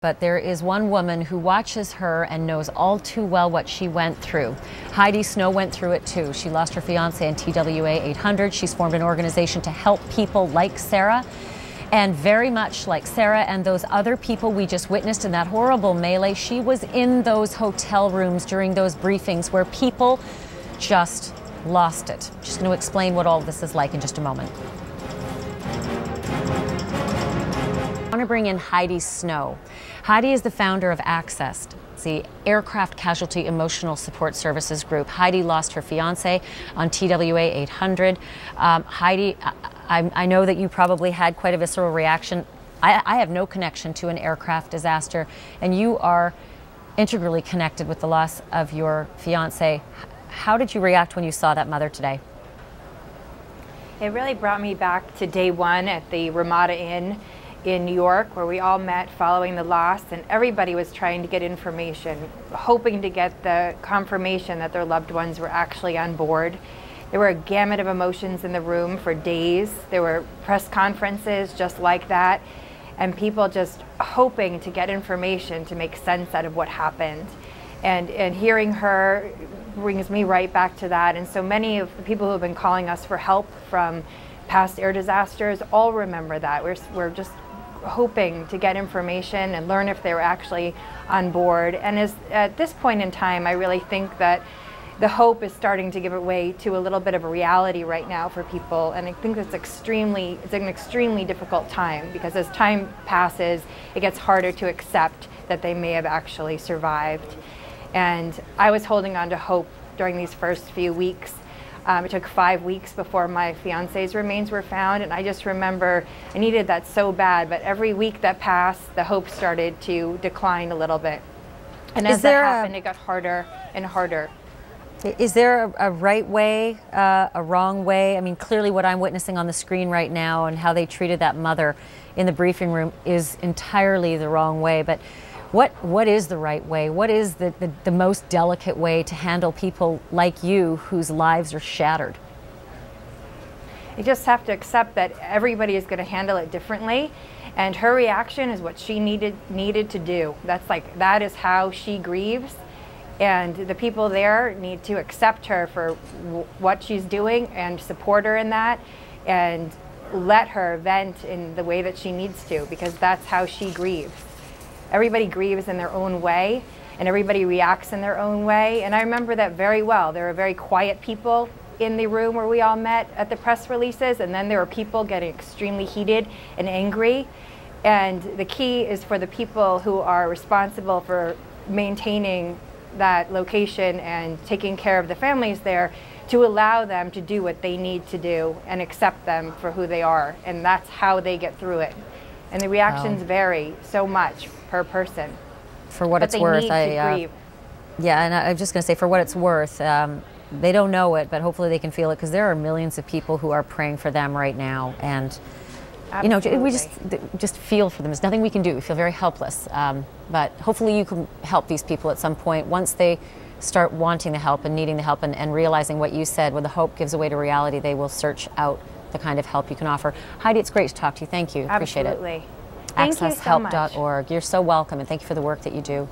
But there is one woman who watches her and knows all too well what she went through. Heidi Snow went through it too. She lost her fiance in TWA 800. She's formed an organization to help people like Sarah. And very much like Sarah and those other people we just witnessed in that horrible melee, she was in those hotel rooms during those briefings where people just lost it. She's going to explain what all of this is like in just a moment. I want to bring in Heidi Snow. Heidi is the founder of Access, the Aircraft Casualty Emotional Support Services Group. Heidi lost her fiance on TWA 800. Heidi, I know that you probably had quite a visceral reaction. I have no connection to an aircraft disaster, and you are integrally connected with the loss of your fiance. How did you react when you saw that mother today? It really brought me back to day one at the Ramada Inn in New York, where we all met following the loss, and everybody was trying to get information, hoping to get the confirmation that their loved ones were actually on board. There were a gamut of emotions in the room for days. There were press conferences just like that, and people just hoping to get information to make sense out of what happened. And hearing her brings me right back to that. And so many of the people who have been calling us for help from past air disasters all remember that. We're just hoping to get information and learn if they were actually on board. And at this point in time, I really think that the hope is starting to give way to a little bit of a reality right now for people. And I think it's an extremely difficult time, because as time passes, it gets harder to accept that they may have actually survived. And I was holding on to hope during these first few weeks. It took 5 weeks before my fiance's remains were found, and I just remember I needed that so bad, but every week that passed, the hope started to decline a little bit. And as that happened, it got harder and harder. Is there a right way, a wrong way? I mean, clearly what I'm witnessing on the screen right now and how they treated that mother in the briefing room is entirely the wrong way, but what is the right way? What is the most delicate way to handle people like you whose lives are shattered? You just have to accept that everybody is going to handle it differently, and her reaction is what she needed to do. That is how she grieves, and the people there need to accept her for what she's doing and support her in that, and let her vent in the way that she needs to, because that's how she grieves. Everybody grieves in their own way, and everybody reacts in their own way. And I remember that very well. There were very quiet people in the room where we all met at the press releases, and then there were people getting extremely heated and angry. And the key is for the people who are responsible for maintaining that location and taking care of the families there to allow them to do what they need to do and accept them for who they are. And that's how they get through it. And the reactions vary so much per person. For what it's worth, yeah, and I'm just going to say, for what it's worth, they don't know it, but hopefully they can feel it, because there are millions of people who are praying for them right now, and absolutely. You know, we just feel for them. There's nothing we can do. We feel very helpless, but hopefully you can help these people at some point once they start wanting the help and needing the help, and realizing what you said, when the hope gives way to reality, they will search out the kind of help you can offer. Heidi, it's great to talk to you. Thank you. Appreciate it. Absolutely. Thank you so much. AccessHelp.org. You're so welcome, and thank you for the work that you do.